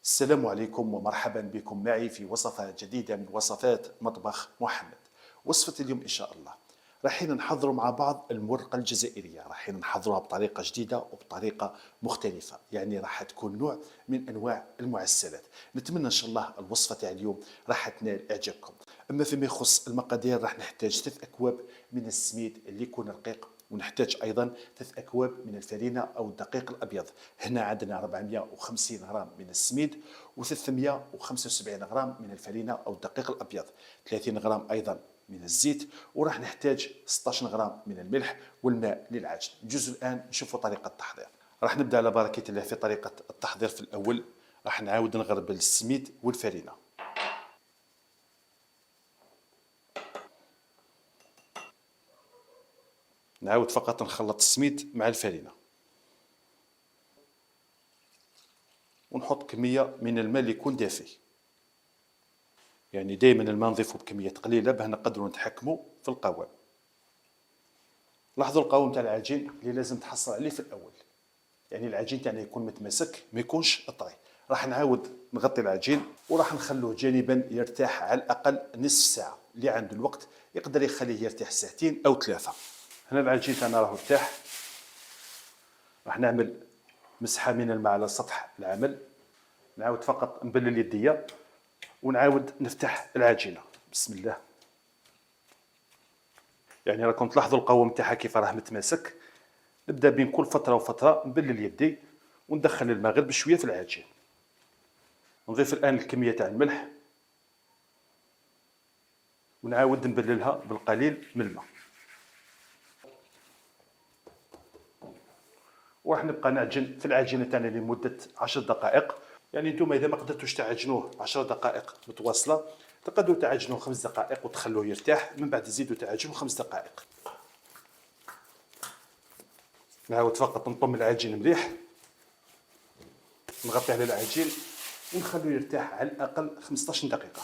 السلام عليكم ومرحبا بكم معي في وصفة جديدة من وصفات مطبخ محمد. وصفة اليوم إن شاء الله راح نحضر مع بعض المرقة الجزائرية، راح نحضرها بطريقة جديدة وبطريقة مختلفة، يعني راح تكون نوع من أنواع المعسلات. نتمنى إن شاء الله الوصفة تاع اليوم راح تنال إعجابكم. أما فيما يخص المقادير راح نحتاج 3 أكواب من السميد اللي يكون رقيق، ونحتاج ايضا 3 اكواب من الفرينه او الدقيق الابيض. هنا عندنا 450 غرام من السميد و375 غرام من الفرينه او الدقيق الابيض، 30 غرام ايضا من الزيت، وراح نحتاج 16 غرام من الملح والماء للعجن. نجوز الان نشوفوا طريقه التحضير. راح نبدا على بركه الله في طريقه التحضير. في الاول راح نعاود نغربل السميد والفرينه. نعاود فقط نخلط السميد مع الفرينة، ونحط كمية من الماء اللي يكون دافي. يعني دائما الماء نضيفه بكمية قليلة باه نقدروا نتحكموا في القوام. لاحظوا القوام تاع العجين اللي لازم تحصل عليه في الأول، يعني العجين تاعنا يكون متماسك ما يكونش طري. راح نعاود نغطي العجين وراح نخلوه جانبا يرتاح على الأقل نصف ساعة. اللي عنده الوقت يقدر يخليه يرتاح ساعتين أو 3. هنا العجين تاعنا راهو ارتاح. راح نعمل مسحة من الماء على سطح العمل. نعاود فقط نبلل يديا ونعاود نفتح العجينة. بسم الله. يعني راكم تلاحظوا القوام تاعها كيف راه متماسك. نبدا بين كل فترة وفترة نبلل يدي وندخل الماء غير بشوية في العجين. نضيف الآن الكمية تاع الملح ونعاود نبللها بالقليل من الماء. وراح نبقى نعجن في العجينة تاعنا لمدة 10 دقائق. يعني نتوما إذا ما قدرتوش تعجنوه 10 دقائق متواصلة تقدروا تعجنوه 5 دقائق وتخلوه يرتاح، من بعد تزيدوا تعجنوه 5 دقائق. نعاود فقط نطم العجين مليح، نغطي على العجين ونخلوه يرتاح على الأقل 15 دقيقة.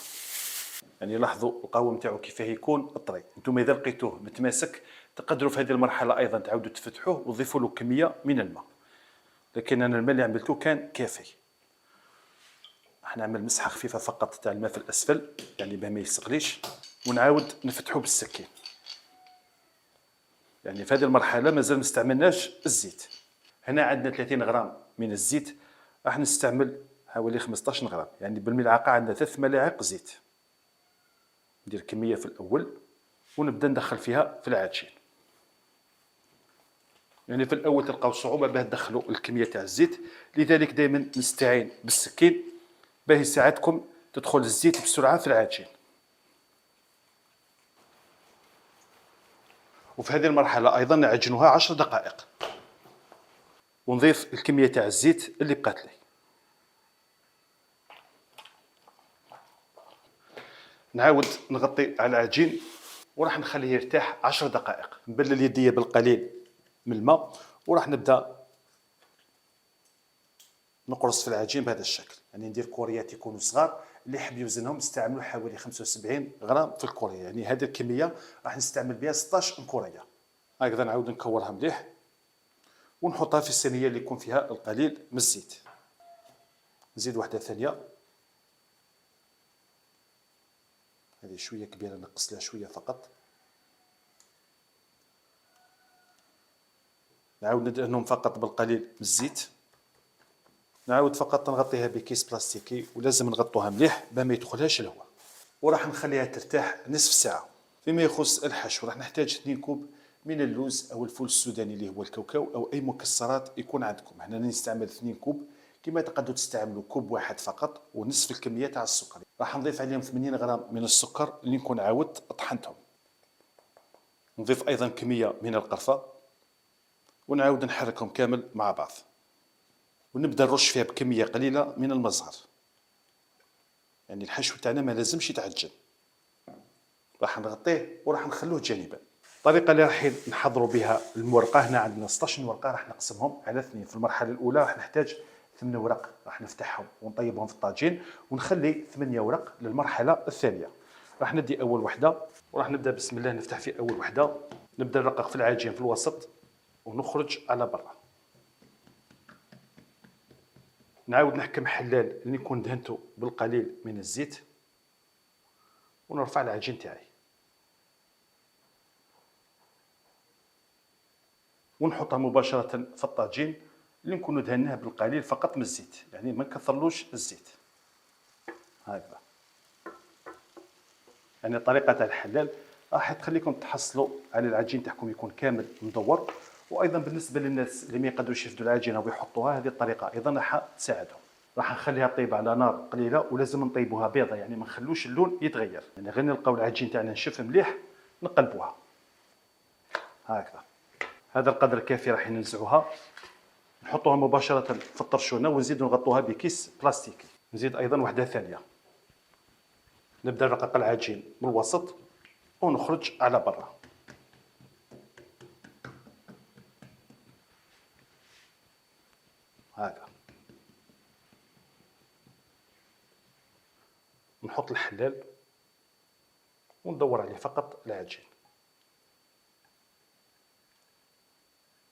يعني لاحظوا القوام تاعو كيفاه يكون طري. نتوما إذا لقيتوه متماسك تقدروا في هذه المرحلة أيضا تعاودوا تفتحوه وتضيفوا له كمية من الماء، لكن أنا الماء اللي عملته كان كافي. راح نعمل مسحة خفيفة فقط تاع الماء في الأسفل يعني باه ما يستغليش، ونعاود نفتحو بالسكين. يعني في هذه المرحلة مازال ما استعملناش الزيت. هنا عندنا 30 غرام من الزيت، راح نستعمل حوالي 15 غرام، يعني بالملعقة عندنا 3 ملاعق زيت. ندير كمية في الأول ونبدا ندخل فيها في العجين. يعني في الأول تلقاو صعوبة باه تدخلوا الكمية تاع الزيت، لذلك دائما نستعين بالسكين باه يساعدكم تدخل الزيت بسرعة في العجين. وفي هذه المرحلة أيضا نعجنوها 10 دقائق ونضيف الكمية تاع الزيت اللي بقات لي. نعاود نغطي على العجين وراح نخليه يرتاح 10 دقائق. نبلل يديا بالقليل من الماء وراح نبدا نقرص في العجين بهذا الشكل. يعني ندير كوريات يكونوا صغار، اللي يحب يوزنهم يستعملوا حوالي 75 غرام في الكوريه. يعني هذه الكميه راح نستعمل بها 16 كوريه. هكذا نعاود نكورها مليح ونحطها في الصينيه اللي يكون فيها القليل من الزيت. نزيد واحده ثانيه، هذه شويه كبيره نقص لها شويه فقط. نعاود ندهنهم فقط بالقليل من الزيت. نعاود فقط نغطيها بكيس بلاستيكي، ولازم نغطوها مليح باه ما يدخلهاش الهواء. وراح نخليها ترتاح نصف ساعه. فيما يخص الحشو راح نحتاج 2 كوب من اللوز او الفول السوداني اللي هو الكاوكاو او اي مكسرات يكون عندكم. هنا نستعمل 2 كوب، كما تقدروا تستعملوا كوب واحد فقط ونصف الكميه تاع السكر. راح نضيف عليهم 80 غرام من السكر اللي نكون عاودت طحنتهم. نضيف ايضا كميه من القرفه ونعاود نحركهم كامل مع بعض، ونبدا نرش فيها بكميه قليله من المزهر. يعني الحشو تاعنا ما لازمش يتعجن. راح نغطيه وراح نخلوه جانبا. الطريقه اللي راح نحضروا بها المرقه، هنا عندنا 16 ورقه راح نقسمهم على 2. في المرحله الاولى راح نحتاج 8 ورق، راح نفتحهم ونطيبهم في الطاجين، ونخلي 8 ورق للمرحله الثانيه. راح ندي اول وحده وراح نبدا بسم الله نفتح في اول وحده. نبدا نرقق في العجين في الوسط ونخرج على برا. نعاود نحكم حلال اللي نكون دهنته بالقليل من الزيت ونرفع العجين تاعي ونحطها مباشرة في الطاجين اللي نكون دهناه بالقليل فقط من الزيت، يعني ما نكثرلوش الزيت. هكذا يعني طريقة تاع الحلال راح تخليكم تحصلوا على العجين تاعكم يكون كامل مدور. وايضا بالنسبه للناس اللي ما يقدروش يفردوا العجينه ويحطوها، هذه الطريقه ايضا راح تساعدهم. راح نخليها طيب على نار قليله، ولازم نطيبوها بيضه، يعني ما نخلوش اللون يتغير، يعني غير نلقاو العجين تاعنا نشف مليح نقلبوها هكذا. هذا القدر كافي، راح ننزعوها نحطوها مباشره في الطرشونه ونزيدو نغطوها بكيس بلاستيكي. نزيد ايضا وحده ثانيه، نبدا نرقق العجين من الوسط ونخرج على برا هكذا. نحط الحلال وندور عليه فقط العجين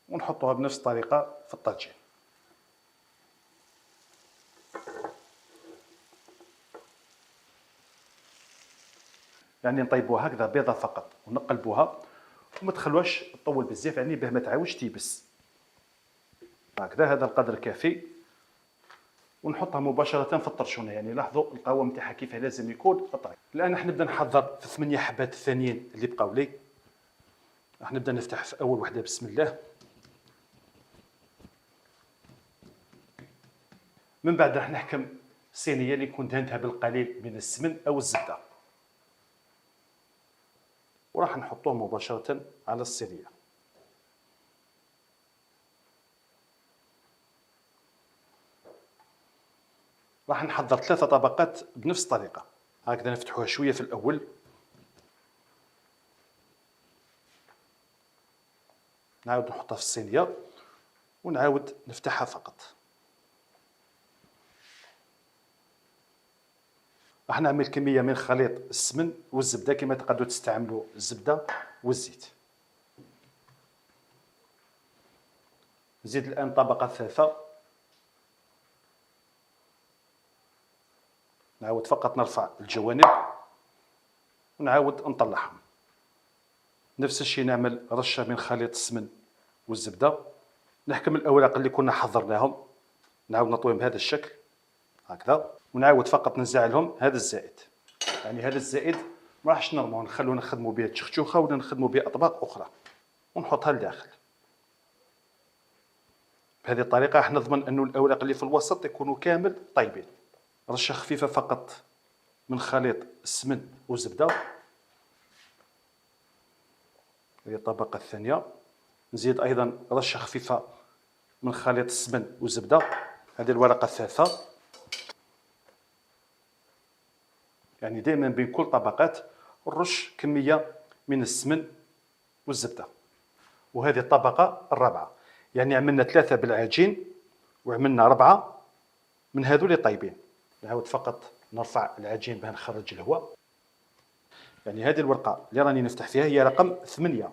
ونحطوها بنفس الطريقة في الطاجين. يعني نطيبوها هكذا بيضة فقط ونقلبوها وما تخلوهاش تطول بزاف، يعني باه ما تعاودش تيبس هكذا. هذا القدر كافي ونحطها مباشرة في الطرشونة. يعني لاحظوا القوام تاعها كيف لازم يكون قطعي. الآن راح نبدا نحضر في 8 حبات الثانيين اللي بقاو لي. راح نبدا نفتح في أول وحدة بسم الله. من بعد راح نحكم الصينية اللي كنت دهنتها بالقليل من السمن أو الزبدة، وراح نحطوه مباشرة على الصينية. راح نحضر 3 طبقات بنفس الطريقة هكذا. نفتحوها شوية في الأول، نعاود نحطها في الصينية ونعاود نفتحها فقط. راح نعمل كمية من خليط السمن والزبدة كما تقدروا تستعملوا الزبدة والزيت. نزيد الآن طبقة ثالثة، نعاود فقط نرفع الجوانب ونعاود نطلعهم. نفس الشيء نعمل رشة من خليط السمن والزبدة. نحكم الأوراق اللي كنا حضرناهم، نعاود نطويهم بهذا الشكل هكذا، ونعاود فقط ننزع لهم هذا الزائد. يعني هذا الزائد ما راحش نرموه، نخلوه نخدموا به تشخشوخه ولا نخدموا به أطباق أخرى ونحطها لداخل. بهذه الطريقة راح نضمن أنه الأوراق اللي في الوسط يكونوا كامل طيبين. رشة خفيفة فقط من خليط السمن والزبدة. هذه الطبقة الثانية. نزيد أيضا رشة خفيفة من خليط السمن والزبدة. هذه الورقة الثالثة. يعني دائما بين كل طبقات نرش كمية من السمن والزبدة. وهذه الطبقة الرابعة، يعني عملنا 3 بالعجين وعملنا 4 من هذول طيبين. نعاود فقط نرفع العجين باه نخرج الهواء. يعني هذه الورقة اللي راني نفتح فيها هي رقم 8،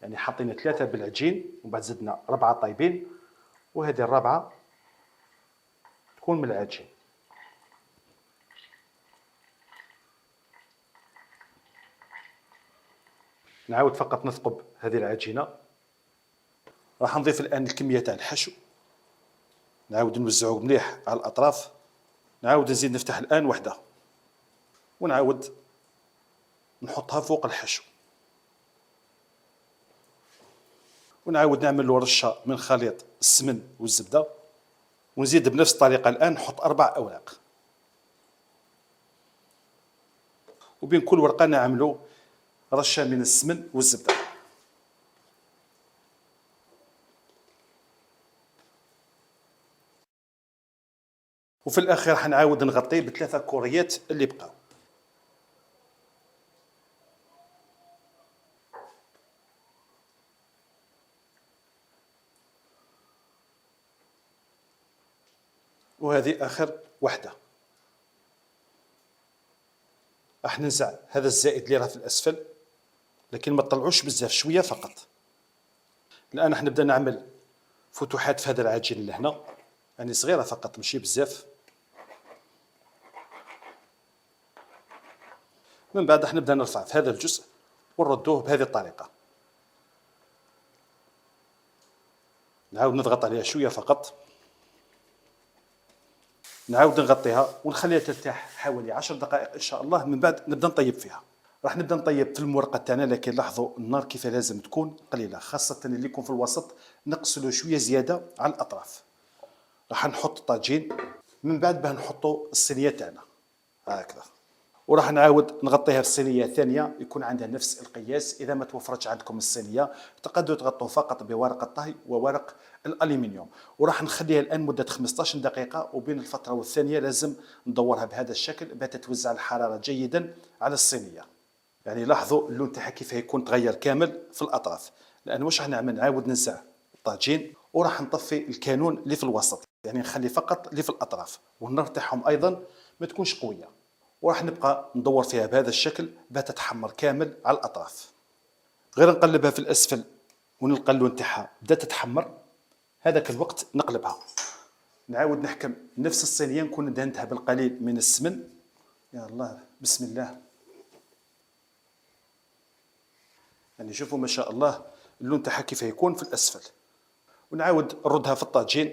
يعني حطينا 3 بالعجين وبعد زدنا 4 طيبين، وهذه الرابعة تكون من العجين. نعاود فقط نثقب هذه العجينة. راح نضيف الآن الكمية تاع الحشو، نعاود نوزعوه مليح على الأطراف. نعاود نزيد نفتح الآن وحدة ونعاود نحطها فوق الحشو، ونعاود نعمل له رشة من خليط السمن والزبدة، ونزيد بنفس الطريقة الآن نحط 4 أوراق، وبين كل ورقة نعملوا رشة من السمن والزبدة. وفي الأخير حنعاود نغطيه ب3 كوريات اللي بقاو. وهذه آخر وحدة. راح ننزع هذا الزائد اللي راه في الأسفل، لكن ما تطلعوش بزاف، شوية فقط. الآن راح نبدأ نعمل فتوحات في هذا العجين لهنا. يعني صغيرة فقط ماشي بزاف. من بعد راح نبدا نرفع في هذا الجزء ونردوه بهذه الطريقة. نعاود نضغط عليها شوية فقط، نعاود نغطيها ونخليها ترتاح حوالي 10 دقائق ان شاء الله. من بعد نبدا نطيب فيها. راح نبدا نطيب في المورقه تاعنا، لكن لاحظوا النار كيف لازم تكون قليله، خاصه اللي يكون في الوسط نقصلو شويه زياده على الاطراف. راح نحط الطاجين، من بعد باه نحطوا الصينيه تاعنا هكذا، وراح نعاود نغطيها في الصينيه الثانيه يكون عندها نفس القياس. اذا ما توفرتش عندكم الصينيه تقدروا تغطوا فقط بورق الطهي وورق الالومنيوم. وراح نخليها الان مده 15 دقيقه، وبين الفتره والثانيه لازم ندورها بهذا الشكل باش تتوزع الحراره جيدا على الصينيه. يعني لاحظوا اللون تاعها كيف يكون تغير كامل في الاطراف. لان واش راح نعمل، نعاود ننزع الطاجين وراح نطفي الكانون اللي في الوسط، يعني نخلي فقط اللي في الاطراف، والنار تاعهم ايضا ما تكونش قويه. وراح نبقى ندور فيها بهذا الشكل باش تتحمر كامل على الاطراف. غير نقلبها في الاسفل ونلقى اللون تاعها بدا تتحمر، هذاك الوقت نقلبها. نعاود نحكم نفس الصينيه نكون دهنتها بالقليل من السمن. يا الله بسم الله، يعني شوفوا ما شاء الله اللون تاعها كيف يكون في الاسفل. ونعاود نردها في الطاجين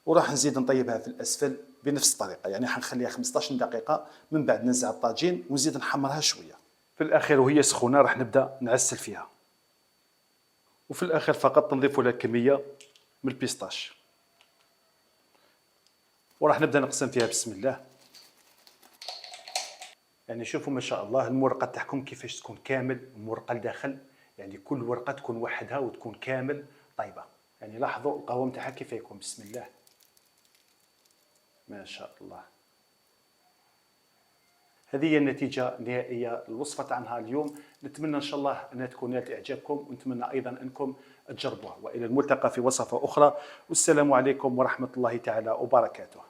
وراح نزيد نطيبها في الاسفل بنفس الطريقه، يعني حنخليها 15 دقيقه. من بعد ننزع الطاجين ونزيد نحمرها شويه. في الاخير وهي سخونه راح نبدا نعسل فيها، وفي الاخير فقط نضيف لها كميه من البيستاش، وراح نبدا نقسم فيها بسم الله. يعني شوفوا ما شاء الله المورقه تاعكم كيفاش تكون كامل مورقه لداخل، يعني كل ورقه تكون وحدها وتكون كامل طيبه. يعني لاحظوا القوام تاعها كيف يكون بسم الله ما شاء الله. هذه هي النتيجة النهائية الوصفة تاعنا اليوم. نتمنى إن شاء الله أنها تكون نالت إعجابكم، ونتمنى أيضا أنكم تجربوها. وإلى الملتقى في وصفة أخرى، والسلام عليكم ورحمة الله تعالى وبركاته.